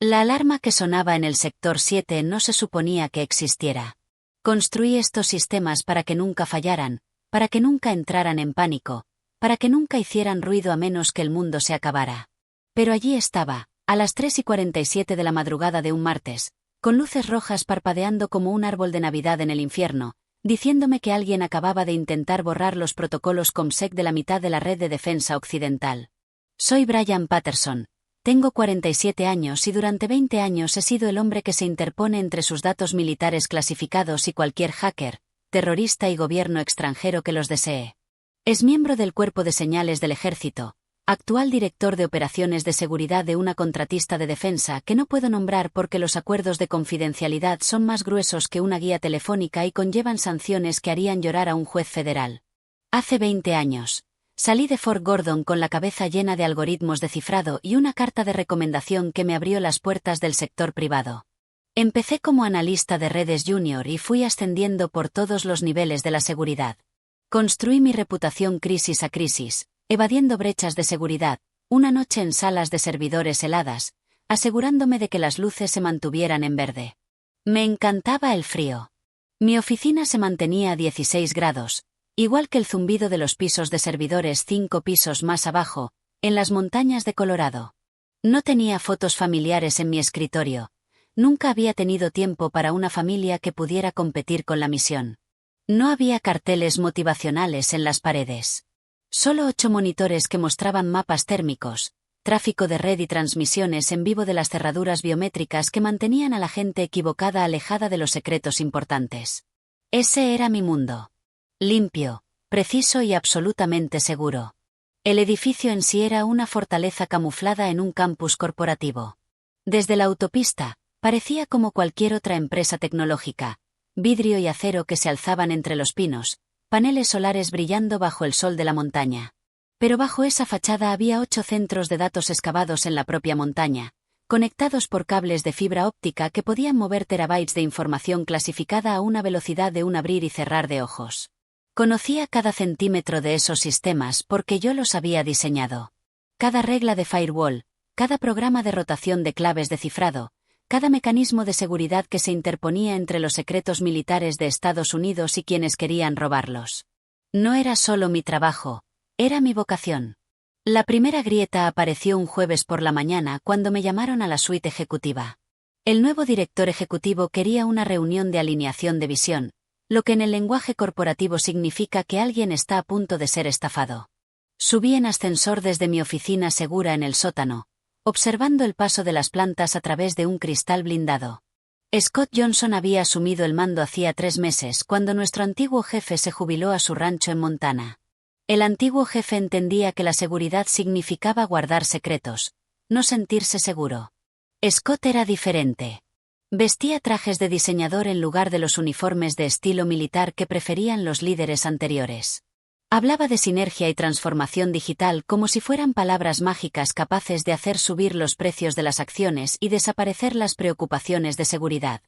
La alarma que sonaba en el sector 7 no se suponía que existiera. Construí estos sistemas para que nunca fallaran, para que nunca entraran en pánico, para que nunca hicieran ruido a menos que el mundo se acabara. Pero allí estaba, a las 3:47 de la madrugada de un martes, con luces rojas parpadeando como un árbol de Navidad en el infierno, diciéndome que alguien acababa de intentar borrar los protocolos ComSec de la mitad de la red de defensa occidental. Soy Brian Patterson. Tengo 47 años y durante 20 años he sido el hombre que se interpone entre sus datos militares clasificados y cualquier hacker, terrorista y gobierno extranjero que los desee. Es miembro del Cuerpo de Señales del Ejército, actual director de operaciones de seguridad de una contratista de defensa que no puedo nombrar porque los acuerdos de confidencialidad son más gruesos que una guía telefónica y conllevan sanciones que harían llorar a un juez federal. Hace 20 años. Salí de Fort Gordon con la cabeza llena de algoritmos de cifrado y una carta de recomendación que me abrió las puertas del sector privado. Empecé como analista de redes junior y fui ascendiendo por todos los niveles de la seguridad. Construí mi reputación crisis a crisis, evadiendo brechas de seguridad, una noche en salas de servidores heladas, asegurándome de que las luces se mantuvieran en verde. Me encantaba el frío. Mi oficina se mantenía a 16 grados. Igual que el zumbido de los pisos de servidores 5 pisos más abajo, en las montañas de Colorado. No tenía fotos familiares en mi escritorio. Nunca había tenido tiempo para una familia que pudiera competir con la misión. No había carteles motivacionales en las paredes. Solo 8 monitores que mostraban mapas térmicos, tráfico de red y transmisiones en vivo de las cerraduras biométricas que mantenían a la gente equivocada alejada de los secretos importantes. Ese era mi mundo. Limpio, preciso y absolutamente seguro. El edificio en sí era una fortaleza camuflada en un campus corporativo. Desde la autopista, parecía como cualquier otra empresa tecnológica, vidrio y acero que se alzaban entre los pinos, paneles solares brillando bajo el sol de la montaña. Pero bajo esa fachada había 8 centros de datos excavados en la propia montaña, conectados por cables de fibra óptica que podían mover terabytes de información clasificada a una velocidad de un abrir y cerrar de ojos. Conocía cada centímetro de esos sistemas porque yo los había diseñado. Cada regla de firewall, cada programa de rotación de claves de cifrado, cada mecanismo de seguridad que se interponía entre los secretos militares de Estados Unidos y quienes querían robarlos. No era solo mi trabajo, era mi vocación. La primera grieta apareció un jueves por la mañana cuando me llamaron a la suite ejecutiva. El nuevo director ejecutivo quería una reunión de alineación de visión, lo que en el lenguaje corporativo significa que alguien está a punto de ser estafado. Subí en ascensor desde mi oficina segura en el sótano, observando el paso de las plantas a través de un cristal blindado. Scott Johnson había asumido el mando hacía 3 meses cuando nuestro antiguo jefe se jubiló a su rancho en Montana. El antiguo jefe entendía que la seguridad significaba guardar secretos, no sentirse seguro. Scott era diferente. Vestía trajes de diseñador en lugar de los uniformes de estilo militar que preferían los líderes anteriores. Hablaba de sinergia y transformación digital como si fueran palabras mágicas capaces de hacer subir los precios de las acciones y desaparecer las preocupaciones de seguridad.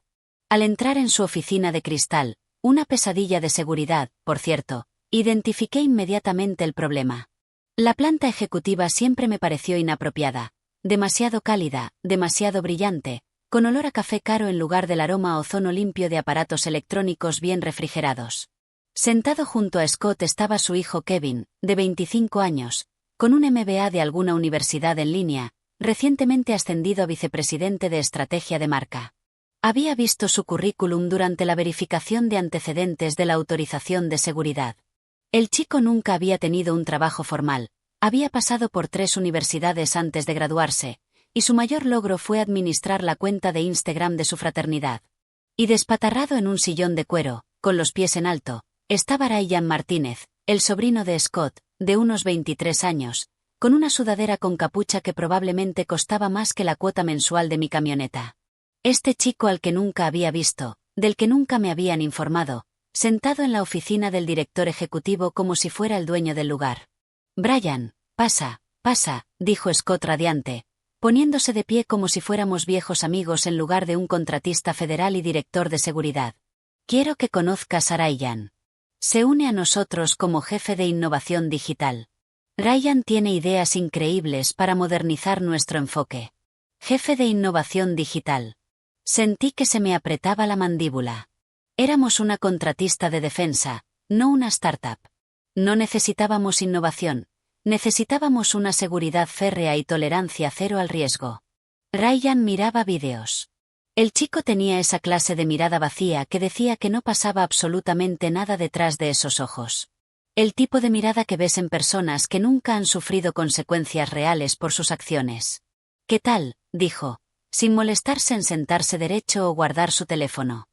Al entrar en su oficina de cristal, una pesadilla de seguridad, por cierto, identifiqué inmediatamente el problema. La planta ejecutiva siempre me pareció inapropiada, demasiado cálida, demasiado brillante, con olor a café caro en lugar del aroma a ozono limpio de aparatos electrónicos bien refrigerados. Sentado junto a Scott estaba su hijo Kevin, de 25 años, con un MBA de alguna universidad en línea, recientemente ascendido a vicepresidente de estrategia de marca. Había visto su currículum durante la verificación de antecedentes de la autorización de seguridad. El chico nunca había tenido un trabajo formal, había pasado por 3 universidades antes de graduarse, y su mayor logro fue administrar la cuenta de Instagram de su fraternidad. Y despatarrado en un sillón de cuero, con los pies en alto, estaba Ryan Martínez, el sobrino de Scott, de unos 23 años, con una sudadera con capucha que probablemente costaba más que la cuota mensual de mi camioneta. Este chico al que nunca había visto, del que nunca me habían informado, sentado en la oficina del director ejecutivo como si fuera el dueño del lugar. «Brian, pasa, dijo Scott radiante, poniéndose de pie como si fuéramos viejos amigos en lugar de un contratista federal y director de seguridad. Quiero que conozcas a Ryan. Se une a nosotros como jefe de innovación digital. Ryan tiene ideas increíbles para modernizar nuestro enfoque. Jefe de innovación digital. Sentí que se me apretaba la mandíbula. Éramos una contratista de defensa, no una startup. No necesitábamos innovación, necesitábamos una seguridad férrea y tolerancia cero al riesgo. Ryan miraba vídeos. El chico tenía esa clase de mirada vacía que decía que no pasaba absolutamente nada detrás de esos ojos. El tipo de mirada que ves en personas que nunca han sufrido consecuencias reales por sus acciones. ¿Qué tal?, dijo, sin molestarse en sentarse derecho o guardar su teléfono.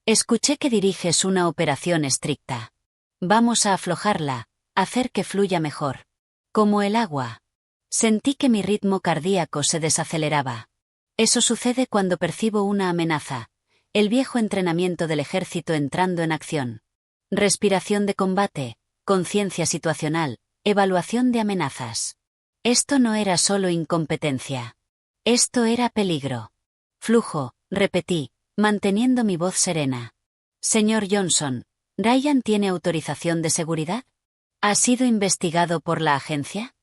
Escuché que diriges una operación estricta. Vamos a aflojarla, hacer que fluya mejor. Como el agua. Sentí que mi ritmo cardíaco se desaceleraba. Eso sucede cuando percibo una amenaza, el viejo entrenamiento del ejército entrando en acción. Respiración de combate, conciencia situacional, evaluación de amenazas. Esto no era solo incompetencia. Esto era peligro. Flujo, repetí, manteniendo mi voz serena. Señor Johnson, ¿Ryan tiene autorización de seguridad? ¿Ha sido investigado por la agencia?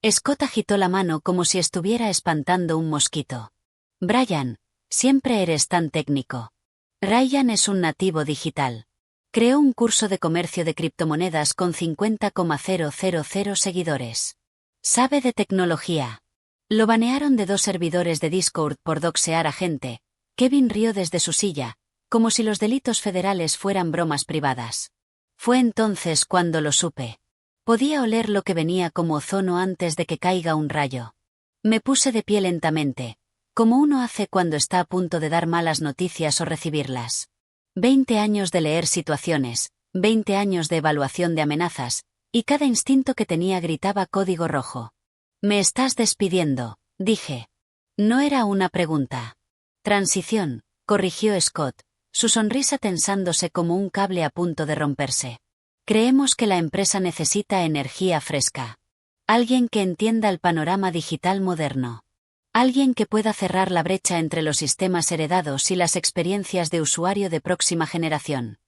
Scott agitó la mano como si estuviera espantando un mosquito. Brian, siempre eres tan técnico. Ryan es un nativo digital. Creó un curso de comercio de criptomonedas con 50,000 seguidores. Sabe de tecnología. Lo banearon de 2 servidores de Discord por doxear a gente. Kevin rió desde su silla, como si los delitos federales fueran bromas privadas. Fue entonces cuando lo supe. Podía oler lo que venía como ozono antes de que caiga un rayo. Me puse de pie lentamente, como uno hace cuando está a punto de dar malas noticias o recibirlas. 20 años de leer situaciones, 20 años de evaluación de amenazas, y cada instinto que tenía gritaba código rojo. «Me estás despidiendo», dije. No era una pregunta. «Transición», corrigió Scott, su sonrisa tensándose como un cable a punto de romperse. «Creemos que la empresa necesita energía fresca. Alguien que entienda el panorama digital moderno. Alguien que pueda cerrar la brecha entre los sistemas heredados y las experiencias de usuario de próxima generación.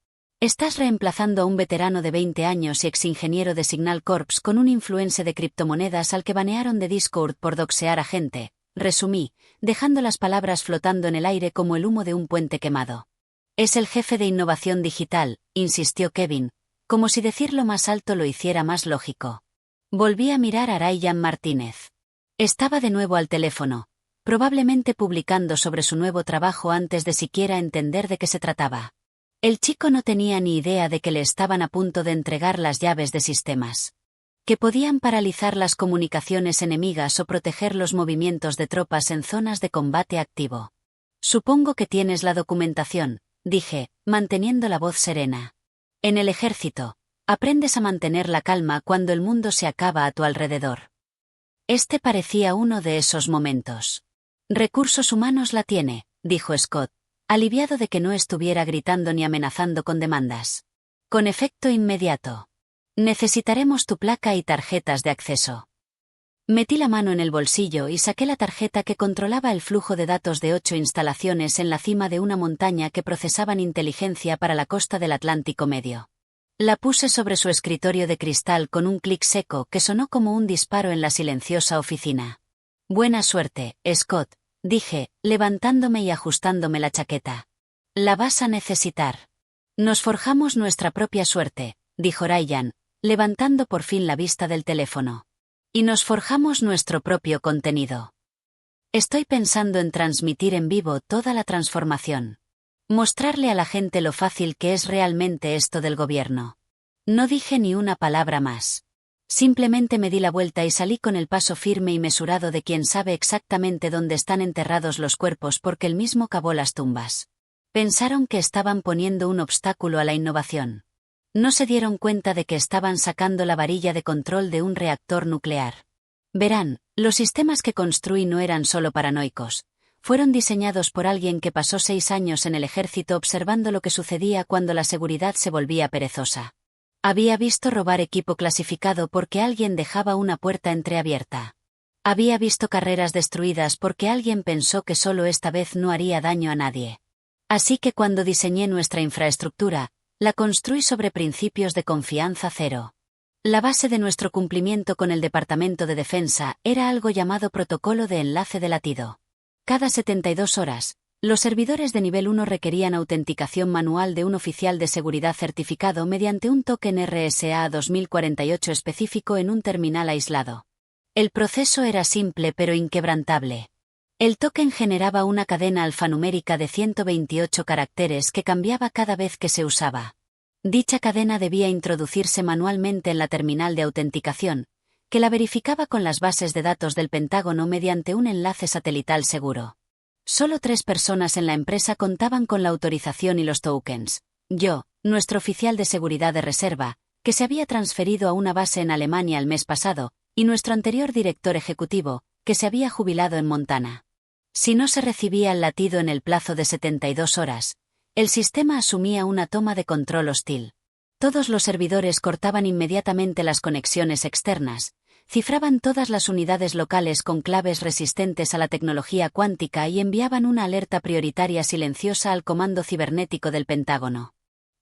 Estás reemplazando a un veterano de 20 años y exingeniero de Signal Corps con un influencer de criptomonedas al que banearon de Discord por doxear a gente», resumí, dejando las palabras flotando en el aire como el humo de un puente quemado. «Es el jefe de innovación digital», insistió Kevin, como si decirlo más alto lo hiciera más lógico. Volví a mirar a Ryan Martínez. Estaba de nuevo al teléfono, probablemente publicando sobre su nuevo trabajo antes de siquiera entender de qué se trataba. El chico no tenía ni idea de que le estaban a punto de entregar las llaves de sistemas. Que podían paralizar las comunicaciones enemigas o proteger los movimientos de tropas en zonas de combate activo. «Supongo que tienes la documentación», dije, manteniendo la voz serena. «En el ejército, aprendes a mantener la calma cuando el mundo se acaba a tu alrededor». Este parecía uno de esos momentos. «Recursos humanos la tiene», dijo Scott, aliviado de que no estuviera gritando ni amenazando con demandas. «Con efecto inmediato. Necesitaremos tu placa y tarjetas de acceso». Metí la mano en el bolsillo y saqué la tarjeta que controlaba el flujo de datos de 8 instalaciones en la cima de una montaña que procesaban inteligencia para la costa del Atlántico Medio. La puse sobre su escritorio de cristal con un clic seco que sonó como un disparo en la silenciosa oficina. «Buena suerte, Scott», dije, levantándome y ajustándome la chaqueta. «La vas a necesitar». «Nos forjamos nuestra propia suerte», dijo Ryan, levantando por fin la vista del teléfono. «Y nos forjamos nuestro propio contenido. Estoy pensando en transmitir en vivo toda la transformación. Mostrarle a la gente lo fácil que es realmente esto del gobierno». No dije ni una palabra más. Simplemente me di la vuelta y salí con el paso firme y mesurado de quien sabe exactamente dónde están enterrados los cuerpos porque él mismo cavó las tumbas. Pensaron que estaban poniendo un obstáculo a la innovación. No se dieron cuenta de que estaban sacando la varilla de control de un reactor nuclear. Verán, los sistemas que construí no eran solo paranoicos. Fueron diseñados por alguien que pasó 6 años en el ejército observando lo que sucedía cuando la seguridad se volvía perezosa. Había visto robar equipo clasificado porque alguien dejaba una puerta entreabierta. Había visto carreras destruidas porque alguien pensó que solo esta vez no haría daño a nadie. Así que cuando diseñé nuestra infraestructura, la construí sobre principios de confianza cero. La base de nuestro cumplimiento con el Departamento de Defensa era algo llamado Protocolo de Enlace de Latido. Cada 72 horas, los servidores de nivel 1 requerían autenticación manual de un oficial de seguridad certificado mediante un token RSA 2048 específico en un terminal aislado. El proceso era simple pero inquebrantable. El token generaba una cadena alfanumérica de 128 caracteres que cambiaba cada vez que se usaba. Dicha cadena debía introducirse manualmente en la terminal de autenticación, que la verificaba con las bases de datos del Pentágono mediante un enlace satelital seguro. Solo 3 personas en la empresa contaban con la autorización y los tokens. Yo, nuestro oficial de seguridad de reserva, que se había transferido a una base en Alemania el mes pasado, y nuestro anterior director ejecutivo, que se había jubilado en Montana. Si no se recibía el latido en el plazo de 72 horas, el sistema asumía una toma de control hostil. Todos los servidores cortaban inmediatamente las conexiones externas, cifraban todas las unidades locales con claves resistentes a la tecnología cuántica y enviaban una alerta prioritaria silenciosa al comando cibernético del Pentágono.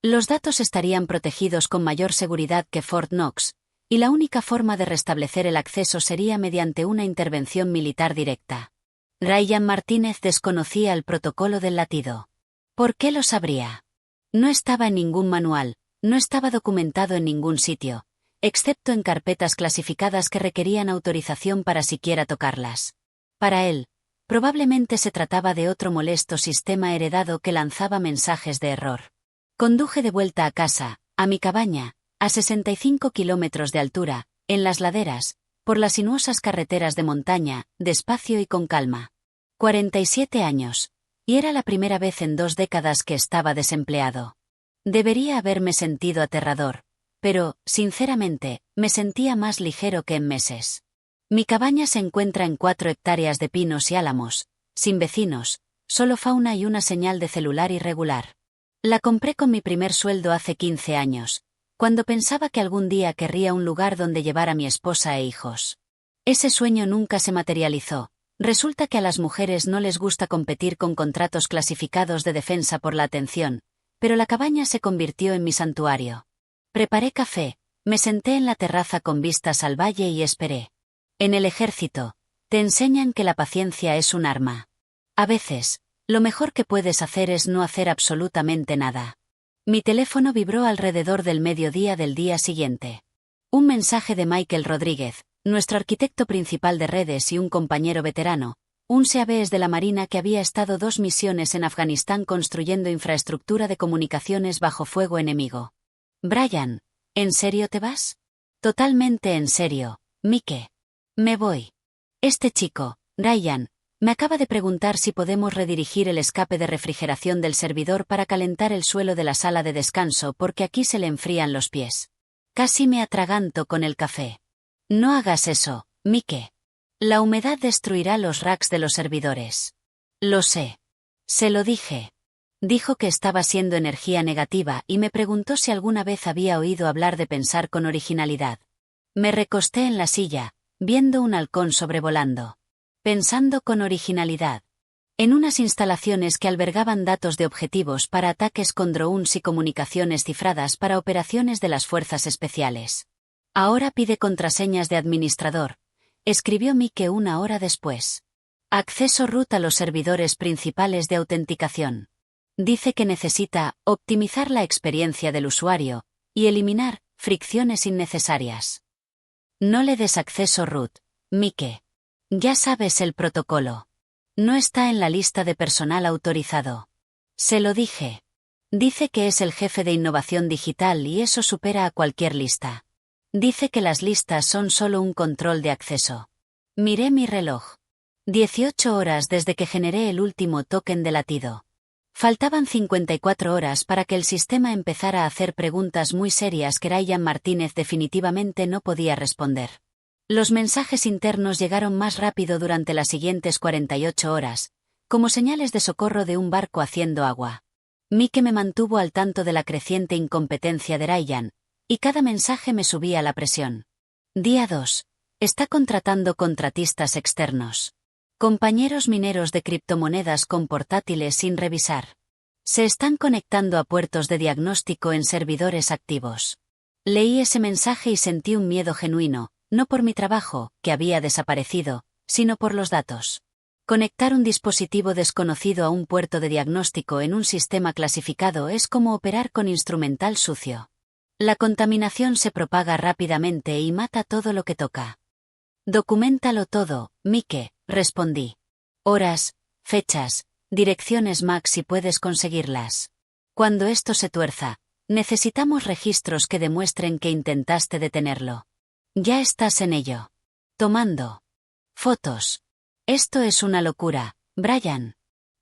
Los datos estarían protegidos con mayor seguridad que Fort Knox, y la única forma de restablecer el acceso sería mediante una intervención militar directa. Ryan Martínez desconocía el protocolo del latido. ¿Por qué lo sabría? No estaba en ningún manual, no estaba documentado en ningún sitio, excepto en carpetas clasificadas que requerían autorización para siquiera tocarlas. Para él, probablemente se trataba de otro molesto sistema heredado que lanzaba mensajes de error. Conduje de vuelta a casa, a mi cabaña, a 65 kilómetros de altura, en las laderas, por las sinuosas carreteras de montaña, despacio y con calma. 47 años. Y era la primera vez en 2 décadas que estaba desempleado. Debería haberme sentido aterrador, pero, sinceramente, me sentía más ligero que en meses. Mi cabaña se encuentra en 4 hectáreas de pinos y álamos, sin vecinos, solo fauna y una señal de celular irregular. La compré con mi primer sueldo hace 15 años, cuando pensaba que algún día querría un lugar donde llevar a mi esposa e hijos. Ese sueño nunca se materializó. Resulta que a las mujeres no les gusta competir con contratos clasificados de defensa por la atención, pero la cabaña se convirtió en mi santuario. Preparé café, me senté en la terraza con vistas al valle y esperé. En el ejército, te enseñan que la paciencia es un arma. A veces, lo mejor que puedes hacer es no hacer absolutamente nada. Mi teléfono vibró alrededor del mediodía del día siguiente. Un mensaje de Michael Rodríguez, nuestro arquitecto principal de redes y un compañero veterano, un SEABES de la Marina que había estado 2 misiones en Afganistán construyendo infraestructura de comunicaciones bajo fuego enemigo. Brian, ¿en serio te vas? Totalmente en serio, Mike. Me voy. Este chico, Ryan, me acaba de preguntar si podemos redirigir el escape de refrigeración del servidor para calentar el suelo de la sala de descanso porque aquí se le enfrían los pies. Casi me atraganto con el café. No hagas eso, Mike. La humedad destruirá los racks de los servidores. Lo sé. Se lo dije. Dijo que estaba siendo energía negativa y me preguntó si alguna vez había oído hablar de pensar con originalidad. Me recosté en la silla, viendo un halcón sobrevolando. Pensando con originalidad. En unas instalaciones que albergaban datos de objetivos para ataques con drones y comunicaciones cifradas para operaciones de las fuerzas especiales. Ahora pide contraseñas de administrador, escribió Mike 1 hora después. Acceso root a los servidores principales de autenticación. Dice que necesita optimizar la experiencia del usuario y eliminar fricciones innecesarias. No le des acceso root, Mike. Ya sabes el protocolo. No está en la lista de personal autorizado. Se lo dije. Dice que es el jefe de innovación digital y eso supera a cualquier lista. Dice que las listas son solo un control de acceso. Miré mi reloj. 18 horas desde que generé el último token de latido. Faltaban 54 horas para que el sistema empezara a hacer preguntas muy serias que Ryan Martínez definitivamente no podía responder. Los mensajes internos llegaron más rápido durante las siguientes 48 horas, como señales de socorro de un barco haciendo agua. Mike me mantuvo al tanto de la creciente incompetencia de Ryan, y cada mensaje me subía la presión. Día 2. Está contratando contratistas externos. Compañeros mineros de criptomonedas con portátiles sin revisar. Se están conectando a puertos de diagnóstico en servidores activos. Leí ese mensaje y sentí un miedo genuino, no por mi trabajo, que había desaparecido, sino por los datos. Conectar un dispositivo desconocido a un puerto de diagnóstico en un sistema clasificado es como operar con instrumental sucio. La contaminación se propaga rápidamente y mata todo lo que toca. Documéntalo todo, Mike, respondí. Horas, fechas, direcciones MAC si puedes conseguirlas. Cuando esto se tuerza, necesitamos registros que demuestren que intentaste detenerlo. Ya estás en ello. Tomando fotos. Esto es una locura, Brian.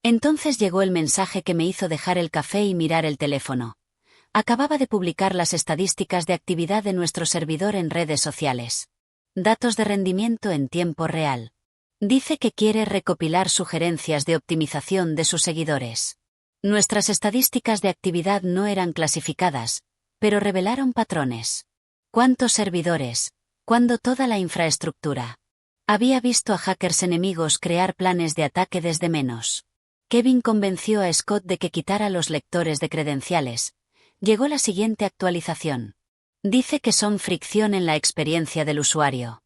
Entonces llegó el mensaje que me hizo dejar el café y mirar el teléfono. Acababa de publicar las estadísticas de actividad de nuestro servidor en redes sociales. Datos de rendimiento en tiempo real. Dice que quiere recopilar sugerencias de optimización de sus seguidores. Nuestras estadísticas de actividad no eran clasificadas, pero revelaron patrones. ¿Cuántos servidores? ¿Cuándo toda la infraestructura? Había visto a hackers enemigos crear planes de ataque desde menos. Kevin convenció a Scott de que quitara los lectores de credenciales. Llegó la siguiente actualización. Dice que son fricción en la experiencia del usuario.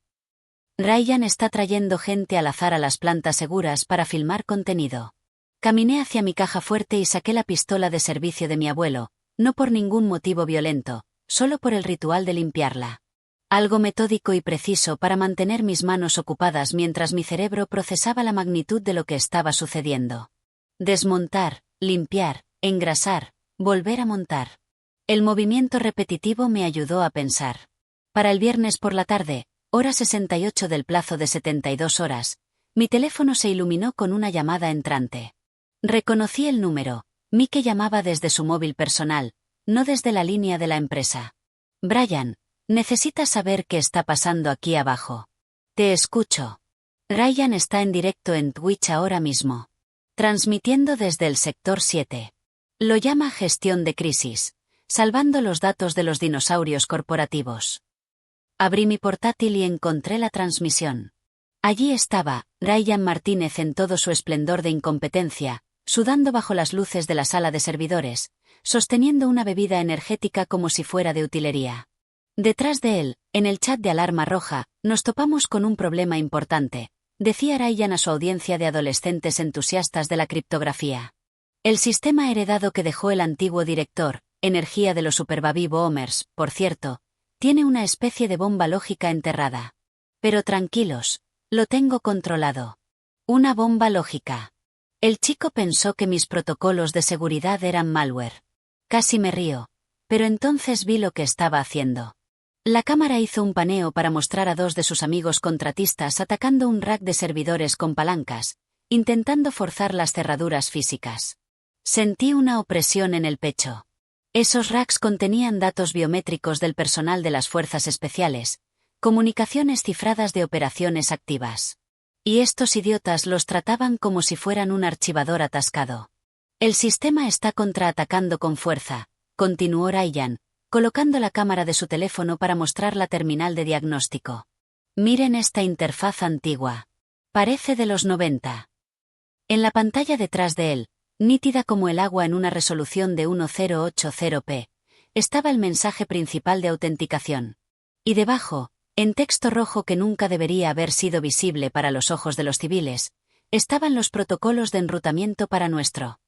Ryan está trayendo gente al azar a las plantas seguras para filmar contenido. Caminé hacia mi caja fuerte y saqué la pistola de servicio de mi abuelo, no por ningún motivo violento, solo por el ritual de limpiarla. Algo metódico y preciso para mantener mis manos ocupadas mientras mi cerebro procesaba la magnitud de lo que estaba sucediendo. Desmontar, limpiar, engrasar, volver a montar. El movimiento repetitivo me ayudó a pensar. Para el viernes por la tarde, hora 68 del plazo de 72 horas, mi teléfono se iluminó con una llamada entrante. Reconocí el número. Mike llamaba desde su móvil personal, no desde la línea de la empresa. Brian, necesitas saber qué está pasando aquí abajo. Te escucho. Ryan está en directo en Twitch ahora mismo. Transmitiendo desde el sector 7. Lo llama gestión de crisis, salvando los datos de los dinosaurios corporativos. Abrí mi portátil y encontré la transmisión. Allí estaba, Ryan Martínez en todo su esplendor de incompetencia, sudando bajo las luces de la sala de servidores, sosteniendo una bebida energética como si fuera de utilería. Detrás de él, en el chat de alarma roja, nos topamos con un problema importante, decía Ryan a su audiencia de adolescentes entusiastas de la criptografía. El sistema heredado que dejó el antiguo director, energía de los Superbaby Boomers, por cierto, tiene una especie de bomba lógica enterrada. Pero tranquilos, lo tengo controlado. Una bomba lógica. El chico pensó que mis protocolos de seguridad eran malware. Casi me río, pero entonces vi lo que estaba haciendo. La cámara hizo un paneo para mostrar a dos de sus amigos contratistas atacando un rack de servidores con palancas, intentando forzar las cerraduras físicas. Sentí una opresión en el pecho. Esos racks contenían datos biométricos del personal de las fuerzas especiales, comunicaciones cifradas de operaciones activas. Y estos idiotas los trataban como si fueran un archivador atascado. El sistema está contraatacando con fuerza, continuó Ryan, colocando la cámara de su teléfono para mostrar la terminal de diagnóstico. Miren esta interfaz antigua. Parece de los 90. En la pantalla detrás de él, nítida como el agua en una resolución de 1080p, estaba el mensaje principal de autenticación. Y debajo, en texto rojo que nunca debería haber sido visible para los ojos de los civiles, estaban los protocolos de enrutamiento para nuestro